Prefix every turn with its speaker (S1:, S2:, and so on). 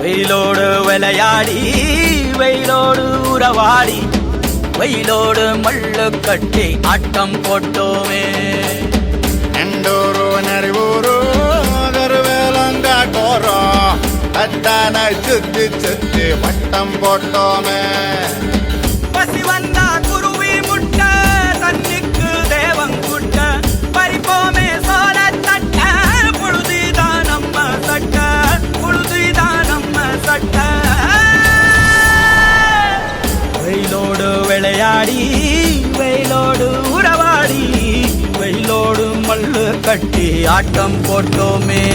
S1: வெயிலோடு விளையாடி வெயிலோடு உறவாடி வெயிலோடு மல்லு கட்டி ஆட்டம் போட்டோமே.
S2: எண்டூரு நெறிவூரு கருவேலங்காட்டோரோ அத்தான சுத்தி சுத்தி வட்டம் போட்டோமே.
S1: பசி வந்தா குருவி முட்ட தண்ணிக்கு தேவங்குட்ட பறிப்போமே சோழ தட்ட புழுதிதான் நம்ம சட்ட புழுதிதான் நம்ம சட்ட. வெயிலோடு விளையாடி வெயிலோடு உறவாடி வெயிலோடு மல்லு கட்டி ஆட்டம் போட்டோமே.